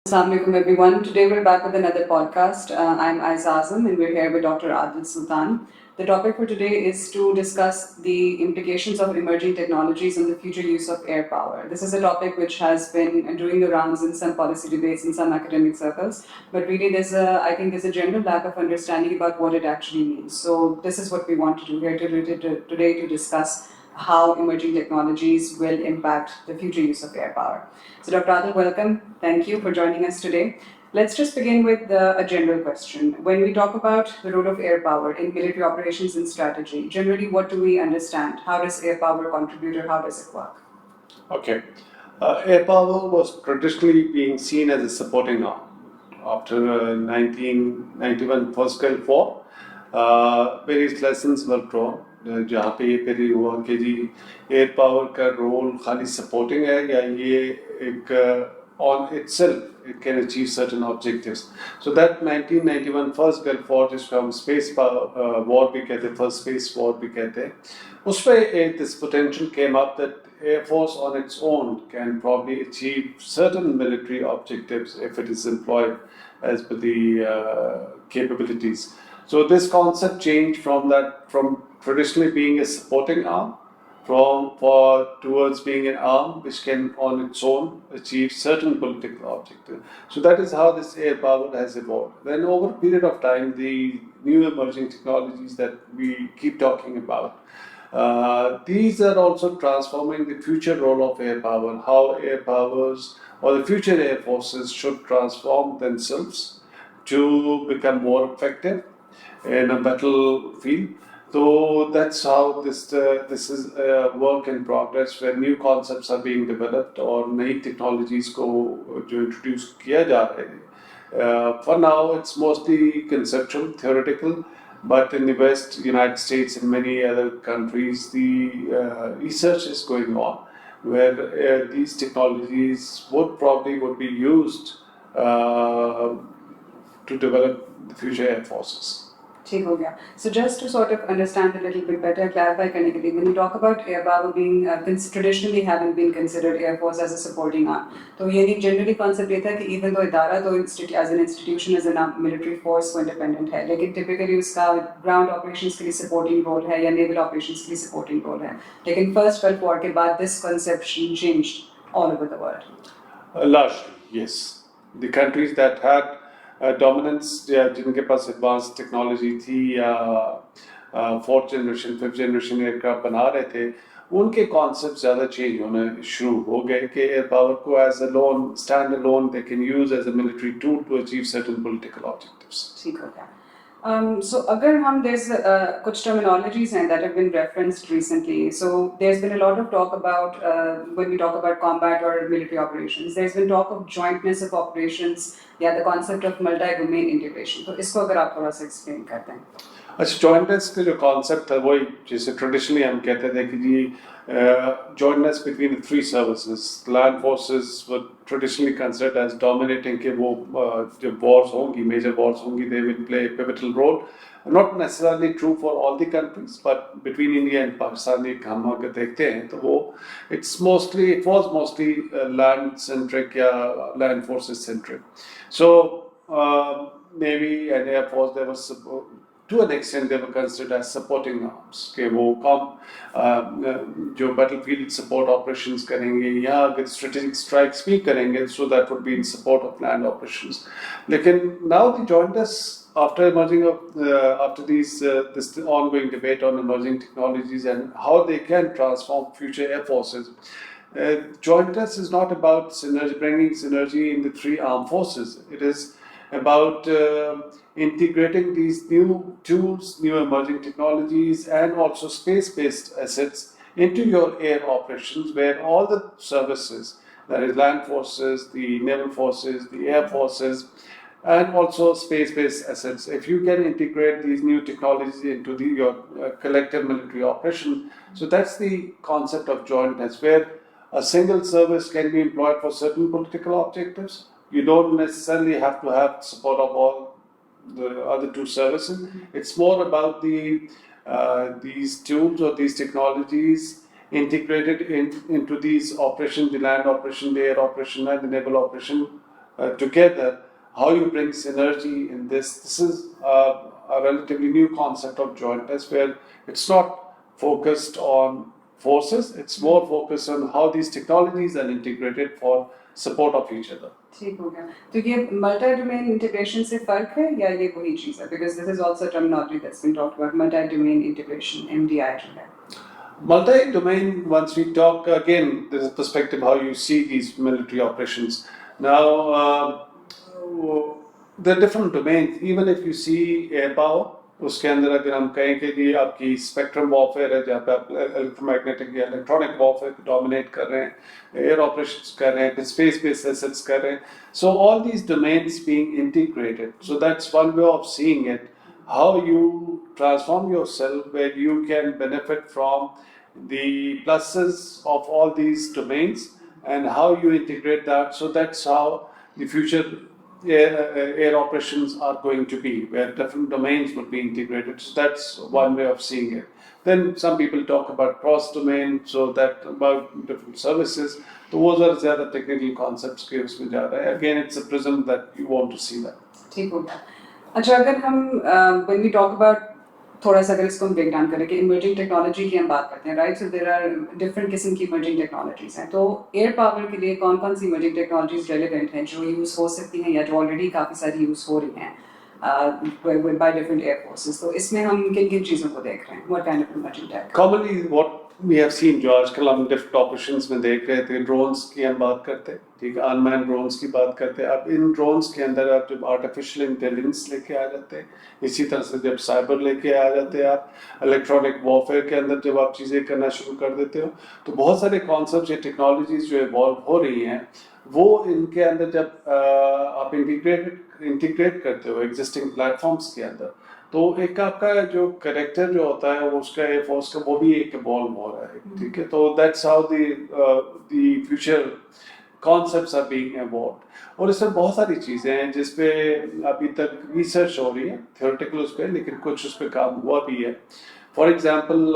Assalamualaikum everyone. Today we're back with another podcast. I'm Aiza Azam and we're here with Dr. Adil Sultan. The topic for today is to discuss the implications of emerging technologies on the future use of air power. This is a topic which has been doing the rounds in some policy debates in some academic circles, but really I think there's a general lack of understanding about what it actually means. So this is what we want to do here today to discuss how emerging technologies will impact the future use of air power. So Dr. Adil, welcome. Thank you for joining us today. Let's just begin with a general question. When we talk about the role of air power in military operations and strategy, generally what do we understand? How does air power contribute or how does it work? Okay. Air power was traditionally being seen as a supporting arm. After 1991 First Gulf War, various lessons were drawn. जहाँ पे ये पहले हुआ कि जी air power का role खाली supporting है या ये एक on itself it can achieve certain objectives. So that 1991 First Gulf War जिसको हम space war भी कहते हैं, first space war भी कहते हैं, उसमें this potential came up that Air Force on its own can probably achieve certain military objectives if it is employed as per the capabilities. So this concept changed from traditionally being a supporting arm towards being an arm which can on its own achieve certain political objectives. So that is how this air power has evolved. Then over a period of time, the new emerging technologies that we keep talking about, these are also transforming the future role of air power, how air powers or the future air forces should transform themselves to become more effective in a battlefield. So that's how this is a work in progress where new concepts are being developed or नई technologies को जो introduce किया जा रहे हैं. For now, it's mostly conceptual, theoretical, but in the West, United States, and many other countries, the research is going on where these technologies would be used to develop the future air forces. ठीक हो गया. So just to sort of understand a little bit better, clarify करने के लिए, when you talk about air power being traditionally having been considered Air Force as a supporting arm, तो ये generally concept ये था कि even though इदारा तो as an institution as a military force को independent है, लेकिन typically उसका ground operations के लिए supporting role है या naval operations के लिए supporting role है. लेकिन first Gulf War के बाद this conception changed all over the world. Largely, yes. The countries that had dominance या जिनके पास एडवांस टेक्नोलॉजी थी या fourth generation fifth generation aircraft बना रहे थे उनके कॉन्सेप्ट ज़्यादा चेंज होने शुरू हो गए कि एयर पावर को as a lone standalone they can use as a military tool to achieve certain political objectives. ठीक हो गया. So agar there's kuch terminologies that have been referenced recently. So there's been a lot of talk about when we talk about combat or military operations. There's been talk of jointness of operations, the concept of multi-domain integration. So isko agar aap thoda sa explain karte hain. अच्छा jointness का जो concept है वही जैसे traditionally हम कहते थे कि जी jointness between the three services land forces were traditionally considered as dominating कि वो जो वॉर्स होंगी मेजर वॉर्स होंगी they will play pivotal role not necessarily true for all the countries but between India and Pakistan हम अगर देखते हैं तो वो it was mostly land centric या land forces centric. So navy and air force they was to an extent they were considered as supporting arms कि वो जो battlefield support operations करेंगे या अगर strategic strikes भी करेंगे so that would be in support of land operations. लेकिन now the jointness after this ongoing debate on emerging technologies and how they can transform future air forces, jointness is not about bringing synergy in the three armed forces. It is about integrating these new tools, new emerging technologies, and also space-based assets into your air operations, where all the services, that is land forces, the naval forces, the air forces, and also space-based assets, if you can integrate these new technologies into your collective military operation, so that's the concept of jointness, where a single service can be employed for certain political objectives. You don't necessarily have to have support of all the other two services. It's more about these tools or these technologies integrated into these operations, the land operation, the air operation, and the naval operation together, how you bring synergy in this. This is a relatively new concept of jointness where it's not focused on forces, it's more focused on how these technologies are integrated for support of each other. ठीक हो गया. तो ये multi domain integration से फर्क है या ये वही चीज़ है? Because this is also terminology that's been talked about, multi domain integration, MDI जो है. Multi-domain, once we talk again, there's a perspective how you see these military operations. Now, there are different domains. Even if you see air power, उसके अंदर अगर हम कहें कि ये आपकी स्पेक्ट्रम वॉरफेयर है जहाँ पे आप इलेक्ट्रोमैग्नेटिक या इलेक्ट्रॉनिक वॉरफेयर को डोमिनेट कर रहे हैं, एयर ऑपरेशंस कर रहे हैं, स्पेस बेस्ड एसेट्स कर रहे हैं. So all these domains being integrated. So that's one way of seeing it. How you transform yourself where you can benefit from the pluses of all these domains and how you integrate that. So that's how the future air operations are going to be, where different domains would be integrated. So that's one way of seeing it. Then some people talk about cross domain, so that about different services. So those are ज़्यादा technical concepts के उसमें जा रहा है. Again, it's a prism that you want to see that. ठीक हो गया. अच्छा, अगर हम when we talk about थोड़ा सा अगर इसको हम ब्रेक डाउन करें कि इमर्जिंग टेक्नोलॉजी की हम बात करते हैं, right? So there are different किस्म की इमर्जिंग टेक्नोलॉजीज हैं. तो एयर पावर के लिए कौन कौन सी इमर्जिंग टेक्नोलॉजीज रेलेवेंट हैं जो यूज़ हो सकती हैं या जो ऑलरेडी काफ़ी सारी यूज़ हो रही हैं बाय डिफरेंट एयर फोर्सेस? तो इसमें हम किन किन चीज़ों को देख रहे हैं? What kind of emerging tech? Commonly, what we have seen, जो आजकल हम डिफरेंट ऑपरेशंस में देख रहे थे, ड्रोन्स की हम बात करते हैं, ठीक है, अनमैन ड्रोन्स की बात करते हैं. अब इन ड्रोन्स के अंदर आप जब आर्टिफिशियल इंटेलिजेंस लेके आ जाते हैं, इसी तरह से जब साइबर लेके आ जाते हैं, आप इलेक्ट्रॉनिक वॉरफेयर के अंदर जब आप चीज़ें करना शुरू कर देते हो, तो बहुत सारे कॉन्सेप्ट या टेक्नोलॉजीज जो इवॉल्व हो रही हैं, वो इनके अंदर जब आप इंटीग्रेट करते हो एग्जिस्टिंग प्लेटफॉर्म्स के अंदर, तो एक आपका जो करेक्टर जो होता है वो उसका एयर फोर्स का वो भी एक इवॉल्व हो रहा है, ठीक है. तो that's how the future concepts are being evolved. और इसमें बहुत सारी चीज़ें हैं जिस पे अभी तक रिसर्च हो रही है, थियोरेटिकल उस पर, लेकिन कुछ उस पर काम हुआ भी है. For example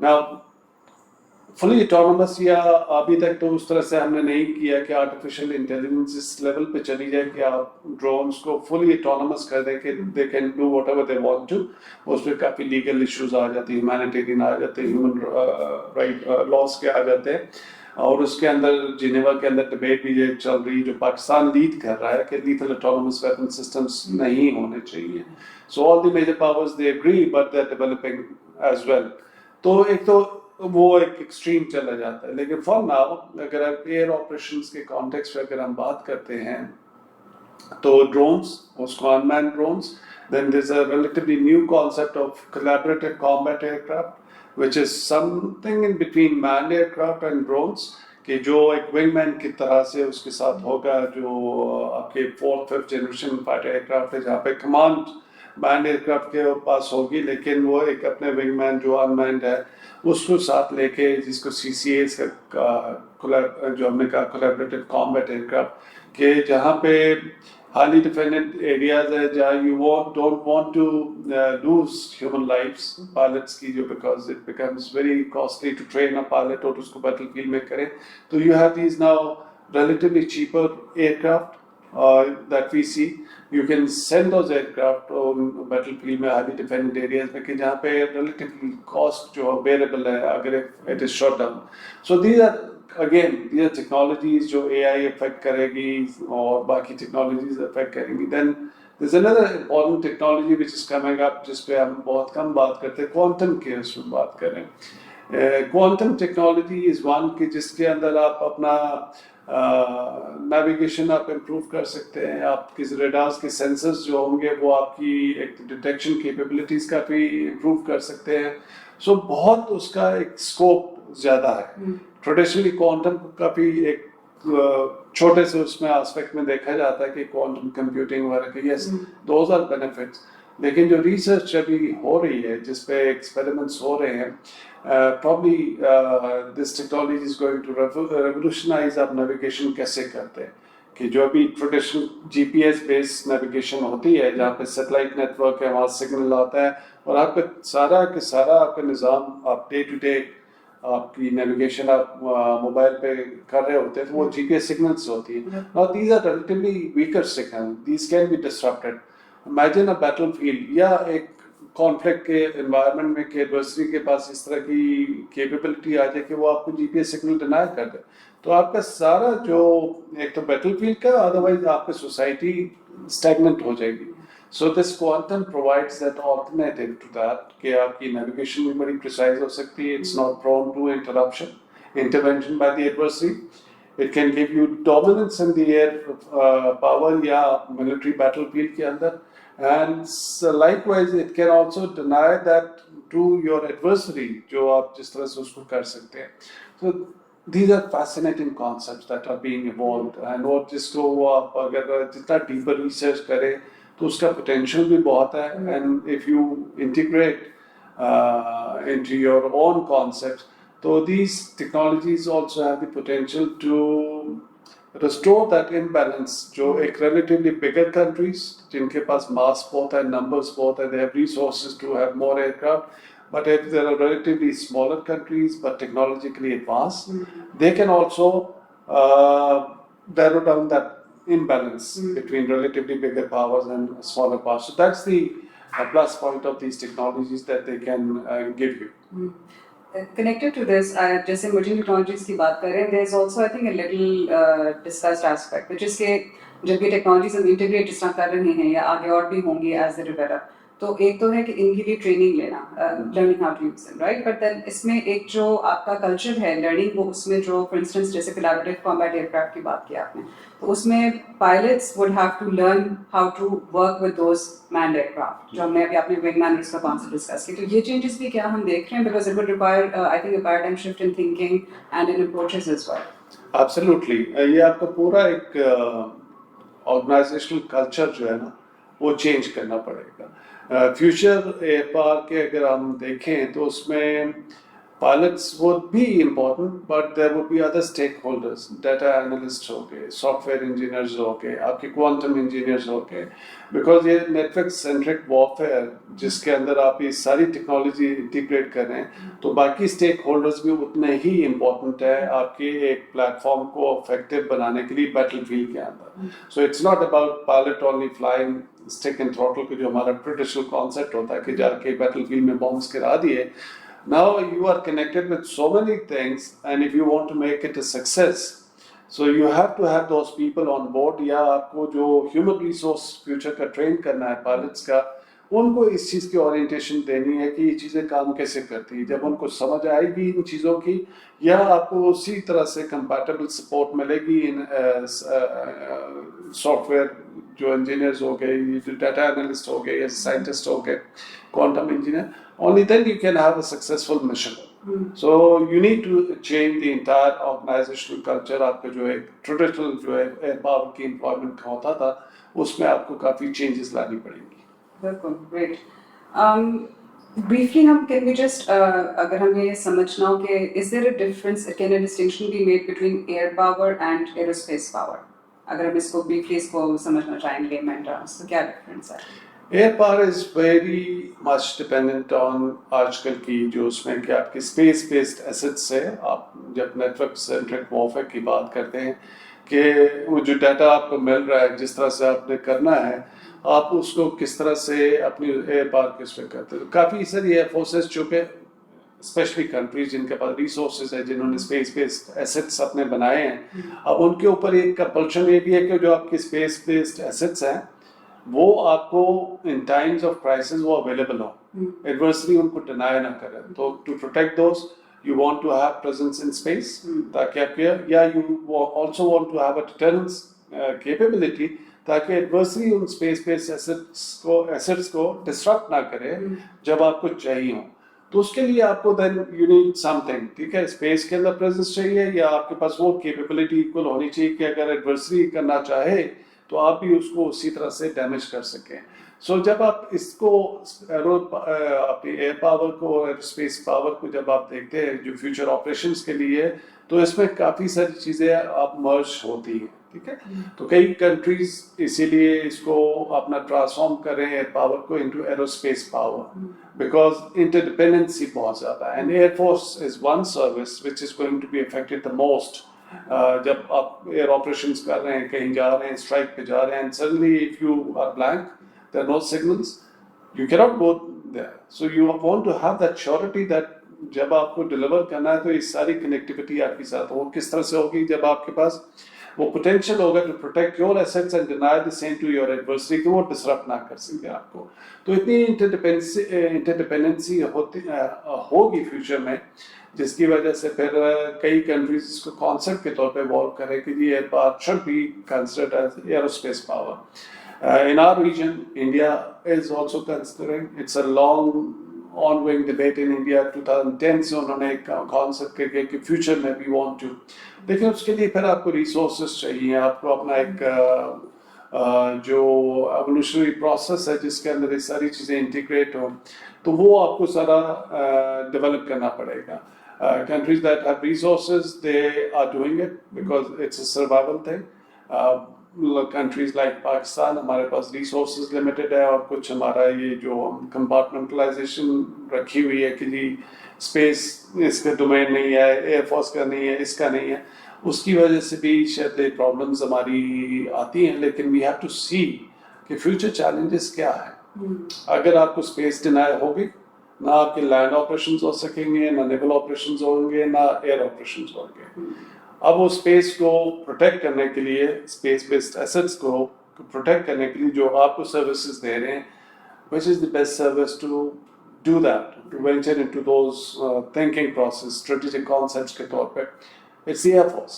now fully autonomous, या अभी तक तो उस तरह से हमने नहीं किया कि आर्टिफिशियल इंटेलिजेंस इस लेवल पे चली जाए कि आप ड्रोन्स को फुली ऑटोनोमस कर दें कि they can do whatever they want to. उसमें काफ़ी लीगल इश्यूज आ जाते हैं, ह्यूमैनिटेरियन आ जाते हैं, ह्यूमन राइट लॉस के आ जाते हैं. और उसके अंदर जिनेवा के अंदर डिबेट भी ये चल रही है जो पाकिस्तान लीड कर रहा है कि लीथल ऑटोनोमस वेपन सिस्टम्स नहीं होने चाहिए. So all the major powers they agree but they are developing as well. तो एक तो वो एक एक्सट्रीम चला जाता है. लेकिन फॉर नाउ अगर आप एयर ऑपरेशंस के कॉन्टेक्स्ट में अगर हम बात करते हैं तो ड्रोन्स, उसको unman drones, then there is a relatively new concept of collaborative combat aircraft which is something in between manned aircraft and drones, कि जो एक विंगमैन की तरह से उसके साथ होगा, जो आपके 4th 5th generation fighter aircraft है जहाँ पे कमांड मैन्ड एयरक्राफ्ट के पास होगी, लेकिन वो एक अपने विंगमैन जो अनमैन्ड है उसको साथ लेके, जिसको CCAs का जो हमने कहा कोलैबोरेटिव कॉम्बैट एयरक्राफ्ट, के जहाँ पे हाईली डिफेंडेड एरियाज है जहाँ you don't want to lose human lives pilots की, जो because it becomes very costly to train a pilot और उसको बैटलफील्ड में करें. तो you have these now relatively cheaper aircraft that we see. You can send those aircraft on battlefield में highly defended areas में कि जहाँ पे relatively cost जो bearable है अगर it is shot down. So these are technologies जो AI affect करेगी और बाकी technologies affect करेंगी. Then there's another important technology which is coming up जिस पे हम बहुत कम बात करते हैं, quantum के उसमें बात करें. क्वांटम टेक्नोलॉजी इज वन कि जिसके अंदर आप अपना नेविगेशन आप इम्प्रूव कर सकते हैं. आपके रेडार्स के सेंसर्स जो होंगे वो आपकी एक डिटेक्शन कैपेबिलिटीज का भी इम्प्रूव कर सकते हैं. सो बहुत उसका एक स्कोप ज़्यादा है. ट्रेडिशनली क्वांटम का भी एक छोटे से उसमें एस्पेक्ट में देखा जाता है कि क्वांटम कंप्यूटिंग वगैरह के यस दोज आर बेनिफिट्स. लेकिन जो रिसर्च अभी हो रही है जिस पे एक्सपेरिमेंट्स हो रहे हैं, probably this technology is going to revolutionize आप नेविगेशन कैसे करते हैं. कि जो अभी ट्रेडिशनल GPS बेस्ड नेविगेशन होती है जहाँ पे सैटेलाइट नेटवर्क है, वहाँ सिग्नल आता है और आपका सारा के सारा आपका निज़ाम आप डे टू डे आपकी नेविगेशन आप मोबाइल पे कर रहे होते हैं तो वो जीपीएस सिग्नल्स होती है. Now these are relatively weaker signals. These can be disrupted. Imagine a battlefield या एक कॉन्फ्लिक्ट के एनवायरनमेंट में कि एडवर्सरी के पास इस तरह की कैपेबिलिटी आ जाए कि वो आपको जीपीएस सिग्नल डिनाई कर दे, तो आपका सारा जो एक तो बैटलफील्ड का, अदरवाइज आपकी सोसाइटी स्टैग्नेंट हो जाएगी. So this quantum provides that alternative to that कि आपकी नेविगेशन भी बड़ी प्रिसाइज हो सकती है. It's not prone to intervention by the adversary. It can give you dominance in the air power या military battlefield के अंदर, and likewise it can also deny that to your adversary जो आप जिस तरह से उसको कर सकते हैं. So these are fascinating concepts that are being evolved, and और जिसको वो आप अगर जितना deeper research करें तो उसका potential भी बहुत है. And if you integrate into your own concepts, so these technologies also have the potential to restore that imbalance जो एक relatively bigger countries जिनके पास mass बहुत है, numbers बहुत है, they have resources to have more aircraft, but if there are relatively smaller countries but technologically advanced, they can also narrow down that imbalance between relatively bigger powers and smaller powers. So that's the plus point of these technologies that they can give you. Connected to this, जैसे emerging technologies की बात करें, there is also I think a little discussed aspect, which is कि जब ये technologies हम integrate जिस तरह कर रहे हैं या आगे और भी होंगी as they develop, तो एक तो है कि इनके लिए ट्रेनिंग लेना, learning how to use them, right? But then इसमें एक जो आपका कल्चर है learning, वो उसमें जो for instance जैसे collaborative combat aircraft की बात की आपने, तो उसमें pilots would have to learn how to work with those manned aircraft, जो हमने अभी आपने wingman इसका कॉन्सेप्ट डिस्कस किया. तो ये चेंजेस भी क्या हम देख रहे हैं, because it would require I think a paradigm shift in thinking and in approaches as well. Absolutely. ये आपका पूरा एक ऑर्गेनाइजेशनल कल्चर जो है ना वो चेंज करना पड़ेगा. फ्यूचर एयर पावर के अगर हम देखें तो उसमें pilots would be important, but there would be other stakeholders, data analysts हो गए, software engineers हो गए, आपके quantum engineers हो गए, because ये network centric warfare जिसके अंदर आप ये सारी टेक्नोलॉजी इंटीग्रेट कर रहे हैं, तो बाकी stakeholders भी उतने ही important है आपके एक प्लेटफॉर्म को effective बनाने के लिए battlefield के अंदर. So it's not about pilot only flying stick and throttle के जो हमारा traditional concept होता है कि जाके battlefield में bombs गिरा दिए. Now you are connected with so many things, and if you want to make it a success, so you have to have those people on board. या आपको जो human resource future का train करना है pilots का, उनको इस चीज़ की orientation देनी है कि ये चीज़ें काम कैसे करती हैं. जब उनको समझ आएगी इन चीज़ों की, या आपको उसी तरह से compatible support मिलेगी इन software जो engineers हो गए, जो data analyst हो गए, या scientist हो गए, quantum engineer, only then you can have a successful mission. So you need to change the entire organizational culture. आपका जो एक traditional जो है air power की employment का होता था, उसमें आपको काफ़ी changes लानी पड़ेंगी. बिल्कुल, great. Briefly हम can we just अगर हमें ये समझना हो कि is there a difference, can a distinction be made between air power and aerospace power? अगर हम इसको briefly इसको समझना चाहेंगे layman terms, तो क्या difference है? Air power is very much dependent on आजकल की जो उसमें कि आपकी space based assets है. आप जब network centric warfare की बात करते हैं कि वो जो डाटा आपको मिल रहा है, जिस तरह से आपने करना है, आप उसको किस तरह से अपनी एयर पावर किस पे करते हैं. तो काफ़ी सारी एयर फोर्सेस जो कि स्पेशली कंट्रीज जिनके पास रिसोर्सेज है, जिन्होंने स्पेस बेस्ड एसेट्स अपने बनाए हैं, अब उनके ऊपर एक कंपल्शन ये भी है कि जो आपके स्पेस बेस्ड एसेट्स हैं वो आपको इन टाइम्स ऑफ क्राइसिस वो अवेलेबल हो, एडवर्सरी उनको डिनाई ना करे. तो to protect those you want to have presence in space, ताकि आपके, या you also want to have a deterrence capability ताकि एडवर्सरी उन स्पेस बेस्ड एसेट्स को डिस्ट्रक्ट ना करे जब आपको चाहिए हो. तो उसके लिए आपको देन यू नीड समथिंग, ठीक है, स्पेस के अंदर प्रेजेंस चाहिए, या आपके पास वो कैपेबिलिटी इक्वल होनी चाहिए कि अगर एडवर्सरी करना चाहे तो आप भी उसको उसी तरह से डैमेज कर सकें. सो जब आप इसको अपनी एयर पावर को और स्पेस पावर को जब आप देखते हैं जो फ्यूचर ऑपरेशंस के लिए, तो इसमें काफ़ी सारी चीज़ें आप मर्ज होती हैं, ठीक है। तो कई कंट्रीज इसीलिए इसको अपना ट्रांसफॉर्म कर रहे हैं एयर पावर को into aerospace power, because interdependency बहुत ज़्यादा है, and air force is one service which is going to be affected the most. जब आप एयर ऑपरेशंस कर रहे हैं, कहीं जा रहे हैं, स्ट्राइक पे जा रहे हैं, and suddenly if you are blank, there are no signals, you cannot go there. So you want to have that surety that जब आपको डिलीवर करना है तो इस सारी कनेक्टिविटी आपके साथ हो। किस तरह से होगी? जब आपके पास वो पोटेंशियल होगा to protect your assets and deny the same to your adversary, कि वो डिसरप्ट ना कर सके आपको। तो इतनी इंटरडिपेंडेंसी होगी फ्यूचर में, जिसकी वजह से फिर कई कंट्रीज इसको कॉन्सेप्ट के तौर पे इवॉल्व करें कि ये air power should be considered as aerospace power. In our region, India is also considering. It's a long ongoing debate in India. 2010 से उन्होंने एक concept किया कि future में we want to. लेकिन उसके लिए फिर आपको resources चाहिए, आपको अपना एक जो evolutionary process है जिसके अंदर ये सारी चीज़ें integrate हो, तो वो आपको सारा develop करना पड़ेगा. Countries that have resources, they are doing it because it's a survival thing. Countries like Pakistan, हमारे पास रिसोर्सेज लिमिटेड है, और कुछ हमारा ये जो कंपार्टमेंटलाइजेशन रखी हुई है कि जी स्पेस इसका डोमेन नहीं है, एयरफोर्स का नहीं है, इसका नहीं है, उसकी वजह से भी शायद प्रॉब्लम्स हमारी आती हैं। लेकिन वी हैव टू सी कि फ्यूचर चैलेंजेस क्या है। अगर आपको स्पेस डिनाई होगी, ना आपके लैंड ऑपरेशंस हो सकेंगे, ना नेवल ऑपरेशंस होंगे, ना एयर ऑपरेशंस होंगे। अब वो स्पेस को प्रोटेक्ट करने के लिए, स्पेस बेस्ड एसेट्स को प्रोटेक्ट करने के लिए जो आपको सर्विसेज दे रहे हैं, which is the best service to do that, to venture into those thinking process, strategic concepts के तौर पे, it's the Air Force,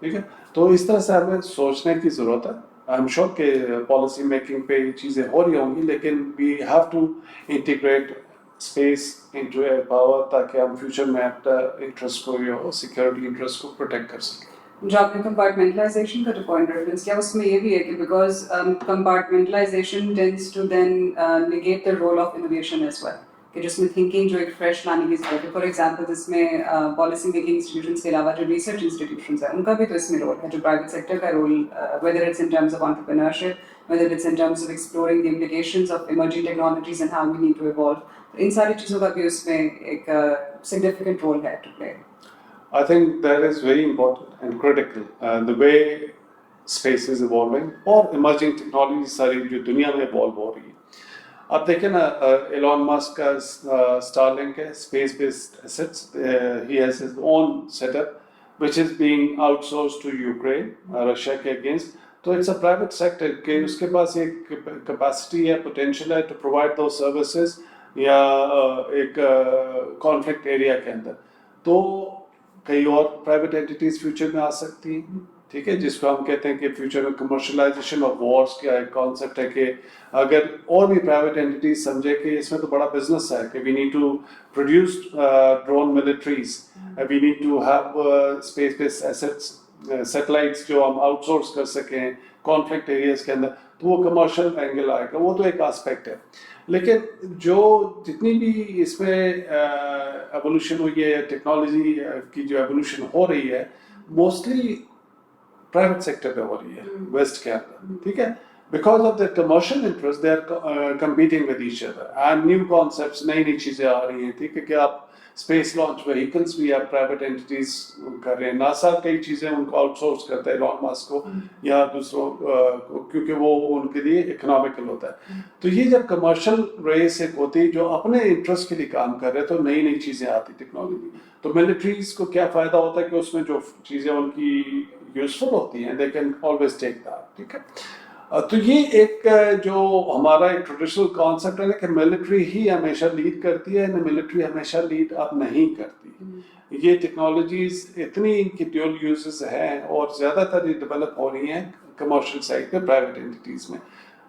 ठीक है। तो इस तरह से हमें सोचने की ज़रूरत है। आई एम श्योर कि पॉलिसी मेकिंग पे चीज़ें हो रही होंगी, लेकिन we have to integrate space into air power, ताकि हम फ्यूचर में अपना इंटरेस्ट को या सिक्योरिटी इंटरेस्ट को प्रोटेक्ट कर सकें। जो आपने कंपार्टमेंटलाइजेशन का जो पॉइंट रेफरेंस किया, उसमें ये भी है कि because compartmentalisation tends to then negate the role of innovation as well, कि जिसमें थिंकिंग जो एक फ्रेश लाने की जरूरत है। फॉर एग्जांपल, जिसमें पॉलिसी मेकिंग इंस्टीट्यूशंस के अलावा जो रिसर्च इंस्टीट्यूशंस है, उनका भी तो इसमें रोल है, जो प्राइवेट सेक्टर का role, whether it's in terms of entrepreneurship, whether it's in terms of exploring the implications of emerging technologies and how we need to evolve. इन सारी चीज़ों का भी उसमें एक significant role है to play. I think that is very important and critical. The way space is evolving और emerging technologies सारी जो दुनिया में evolve हो रही है। अब देखें ना, Elon Musk का Starlink है, space-based assets. He has his own setup, which is being outsourced to Ukraine, Russia के against. तो इट्स अ प्राइवेट सेक्टर के उसके पास एक कैपेसिटी है, पोटेंशियल है टू प्रोवाइड दो सर्विसेज या एक कॉन्फ्लिक्ट एरिया के अंदर। तो कई और प्राइवेट एंटिटीज फ्यूचर में आ सकती हैं, ठीक है, जिसको हम कहते हैं कि फ्यूचर में कमर्शलाइजेशन ऑफ वॉर्स का एक कॉन्सेप्ट है कि अगर और भी प्राइवेट एंटिटीज समझे कि इसमें तो बड़ा बिजनेस है, कि we need to produce drone militaries, we need to have space based assets, satellites जो हम आउटसोर्स कर सकें कॉन्फ्लिक्ट एरियाज के अंदर, तो वो कमर्शियल एंगल आएगा, वो तो एक एस्पेक्ट है। लेकिन जो जितनी भी इसमें एवोल्यूशन हुई है, टेक्नोलॉजी की जो एवोल्यूशन हो रही है, मोस्टली प्राइवेट सेक्टर पे हो रही है वेस्ट के अंदर, ठीक है। Because of the commercial interest they are competing with each other and new concepts, नई चीज़ें आ रही हैं, ठीक है, कि आप स्पेस लॉन्च व्हीकल्स भी आप प्राइवेट एंटिटीज कर रहे हैं। नासा कई चीज़ें उनको आउटसोर्स करता है एलॉन मस्क को या दूसरों को, क्योंकि वो उनके लिए इकोनॉमिकल होता है। तो ये जब कमर्शियल रेस एक होती है जो अपने इंटरेस्ट के लिए काम कर रहे हैं, तो नई चीज़ें आती टेक्नोलॉजी। तो मिलिट्रीज को क्या फ़ायदा होता है कि उसमें जो चीज़ें उनकी यूजफुल होती हैं, they can always take that, ठीक है। तो ये एक जो हमारा एक ट्रेडिशनल कॉन्सेप्ट है ना कि मिलिट्री ही हमेशा लीड करती है, ना मिलिट्री हमेशा लीड अब नहीं करती। ये टेक्नोलॉजीज इतनी इनकी ड्यूल यूजेस हैं और ज़्यादातर ये डेवलप हो रही हैं कमर्शियल साइड पे, प्राइवेट एंटिटीज़ में।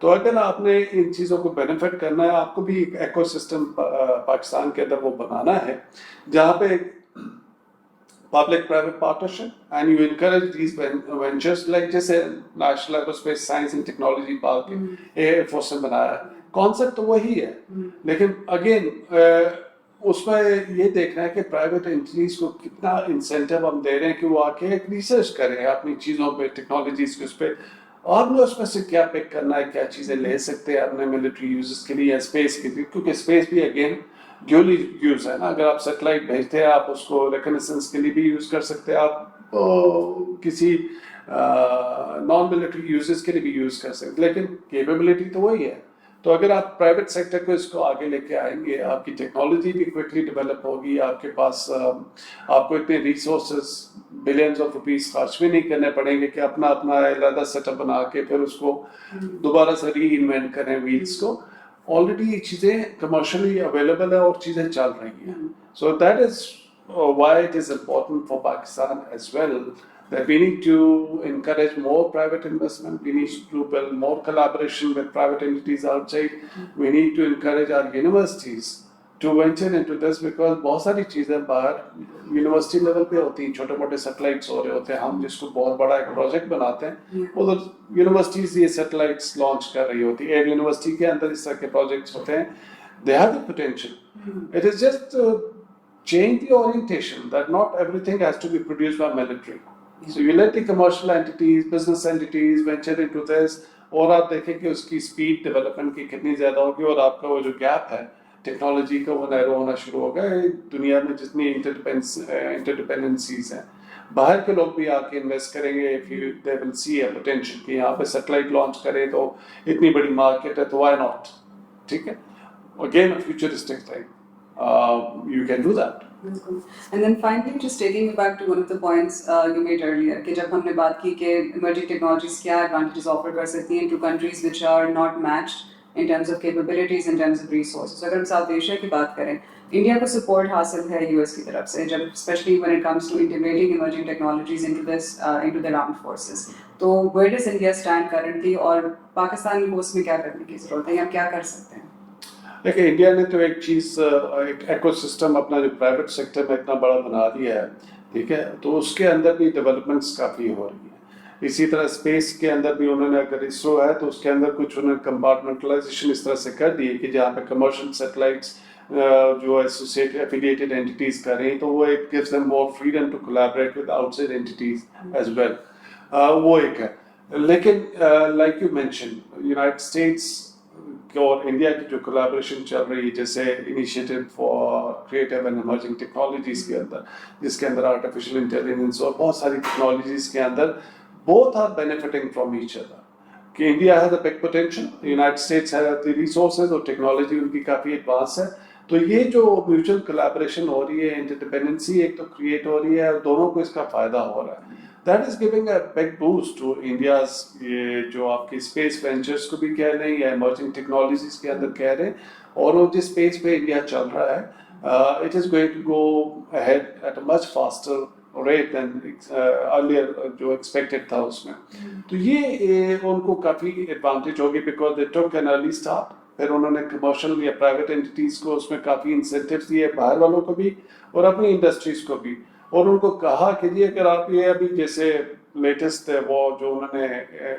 तो अगर आपने इन चीज़ों को बेनिफिट करना है, आपको भी एक इकोसिस्टम पाकिस्तान के अंदर वो बनाना है जहाँ पे public private partnership and you encourage these ventures, like जैसे national aerospace science and technology park air force ने बनाया है, कॉन्सेप्ट तो वही है। लेकिन अगेन उसमें ये देखना है कि प्राइवेट एंटिटीज को कितना इंसेंटिव हम दे रहे हैं कि वो आके एक रिसर्च करें अपनी चीज़ों पे, टेक्नोलॉजीज के उस पर, और मैं उसमें से क्या पिक करना है, क्या चीज़ें ले सकते हैं अपने मिलिट्री यूजेस के लिए या स्पेस के लिए, क्योंकि स्पेस भी अगेन ड्यूली यूज है ना। अगर आप सेटेलाइट भेजते हैं, आप उसको रिकनेसेंस के लिए भी यूज कर सकते हैं, आप किसी नॉन मिलिट्री यूजेस के लिए भी यूज कर सकते हैं, लेकिन कैपेबिलिटी तो वही है। तो अगर आप प्राइवेट सेक्टर को इसको आगे लेके आएंगे, आपकी टेक्नोलॉजी भी क्विकली डेवलप होगी, आपके पास आपको इतने रिसोर्सेज बिलियंस ऑफ रुपीस खर्च भी नहीं करने पड़ेंगे कि अपना अपना अलग सेटअप बना के फिर उसको दोबारा से री इन्वेंट करें व्हील्स को। ऑलरेडी ये चीज़ें कमर्शियली अवेलेबल है और चीज़ें चल रही हैं। So that is why it is important for Pakistan as well that we need to encourage more private investment, we need to build more collaboration with private entities outside, we need to encourage our universities to venture into this, because बहुत सारी चीज़ें बाहर university level पे होती हैं, छोटे मोटे satellites हो रहे होते हैं, हम जिसको बहुत बड़ा एक प्रोजेक्ट बनाते हैं, उधर यूनिवर्सिटीज ये सैटेलाइट्स लॉन्च कर रही होती है। एक यूनिवर्सिटी के अंदर इस तरह के प्रोजेक्ट्स होते हैं, they have the potential. It is just change the orientation that not everything has to be produced by military. So you let the commercial entities, business entities venture into this, और आप देखें कि उसकी speed development की कितनी ज़्यादा होगी, और आपका वो जो गैप है टेक्नोलॉजी का वो नैरो होना शुरू होगा। दुनिया में जितनी इंटरडिपेंडेंसीज हैं, बाहर के लोग भी आके इन्वेस्ट करेंगे if you they will see a potential कि यहाँ पे सैटेलाइट लॉन्च करें तो इतनी बड़ी मार्केट है, तो व्हाई नॉट। ठीक है, again futuristic thing, you can do that. And then finally, just taking you back to one of the points you made earlier, कि जब हमने बात की कि emerging technologies क्या advantages offer कर सकती हैं to countries which are not matched in terms of capabilities, in terms of resources. अगर हम साउथ एशिया की बात करें, इंडिया को support हासिल है US की तरफ से, जब especially when it comes to integrating emerging technologies into this into the armed forces. तो where does India stand currently, और पाकिस्तान को उसमें क्या करने की जरूरत है, या क्या कर सकते हैं? देखिए, इंडिया ने तो एक चीज़, एक इकोसिस्टम अपना जो प्राइवेट सेक्टर में इतना बड़ा बना दिया है, ठीक है, तो उसके अंदर भी डेवलपमेंट्स काफ़ी हो रही है। इसी तरह स्पेस के अंदर भी उन्होंने, अगर इसरो है तो उसके अंदर कुछ उन्होंने कंपार्टमेंटलाइजेशन इस तरह से कर दी कि जहाँ पे कमर्शियल सैटेलाइट्स जो एसोसिएट एफिलिएटेड एंटिटीज कर रही हैं, तो वो एक gives them more freedom to collaborate with outside entities as well, वो एक है। लेकिन like you mention, United States और इंडिया की जो कोलैबोरेशन चल रही है, जैसे initiative for creative and emerging technologies के अंदर, जिसके अंदर आर्टिफिशियल इंटेलिजेंस और बहुत सारी टेक्नोलॉजीज के अंदर both are benefiting from each other, कि India has a big potential, United States has the resources और टेक्नोलॉजी उनकी काफ़ी एडवांस है। तो ये जो म्यूचुअल कोलैबोरेशन हो रही है, इंटरडिपेंडेंसी एक तो क्रिएट हो रही है और दोनों को इसका फायदा हो रहा है। That is giving a big boost to India's, ये जो आपकी स्पेस वेंचर्स को भी कह रहे हैं या इमर्जिंग टेक्नोलॉजीज के अंदर कह रहे हैं, और वो जिस स्पेस पे इंडिया चल रहा है, it is going to go ahead at a much faster rate than earlier जो एक्सपेक्टेड था उसमें। तो ये उनको काफ़ी एडवांटेज होगी, because they took an early start. फिर उन्होंने कमर्शियल या प्राइवेट एंटिटीज को उसमें काफ़ी इंसेंटिव्स दिए, बाहर वालों को भी और अपनी इंडस्ट्रीज को भी, और उनको कहा कि जी अगर आप ये अभी जैसे लेटेस्ट है वो जो उन्होंने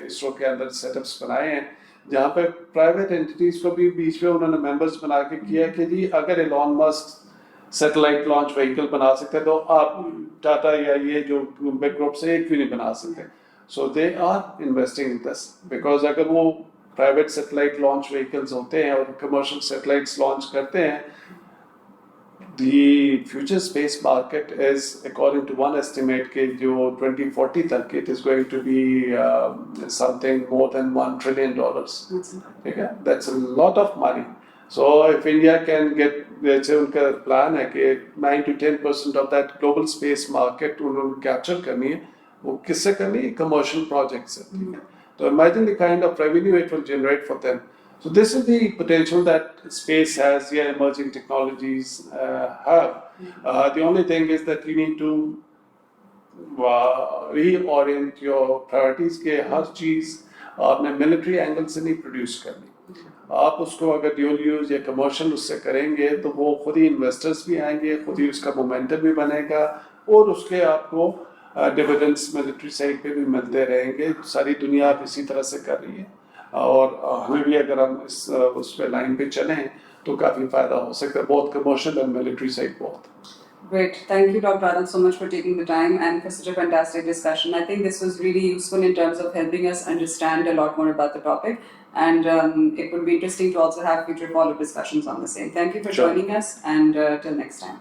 इसरो के अंदर सेटअप्स बनाए हैं, जहाँ पे प्राइवेट एंटिटीज को भी बीच में उन्होंने मेंबर्स बना के किया कि जी अगर Elon Musk satellite launch vehicle बना सकते हैं तो आप टाटा या ये जो बिग ग्रुप से क्यों नहीं बना सकते। So they are investing in this, because अगर वो प्राइवेट सैटेलाइट लॉन्च व्हीकल्स होते हैं और कमर्शियल सैटेलाइट्स लॉन्च करते हैं, the future space market is, according to one estimate, कि जो 2040 तक it is going to be something more than $1 trillion. ठीक है, that's a lot of money. So if India can get, जैसे उनका plan है कि 9 to 10% of that global space market उन्होंने कैप्चर करनी है, वो किससे करनी है? कमर्शियल प्रोजेक्ट से। तो imagine the kind of revenue it will generate for them. So this is the potential that space has, yeah, emerging technologies have. The only thing is that you need to reorient your priorities के हर चीज़ आपने military angle से नहीं produce करनी। आप उसको अगर dual use या commercial उससे करेंगे तो वो खुद ही investors भी आएंगे, खुद ही उसका momentum भी बनेगा, और उसके आपको dividends military side पे भी मिलते रहेंगे। सारी दुनिया इसी तरह से कर रही है, और हमें भी अगर हम उस पे लाइन पे चलें तो काफ़ी फ़ायदा हो सकता है, both commercial and military side both. Great. Thank you, Dr. Anand, so much for taking the time and for such a fantastic discussion. I think this was really useful in terms of helping us understand a lot more about the topic, and it would be interesting to also have future follow-up discussions on the same. Thank you for Sure. joining us, and till next time.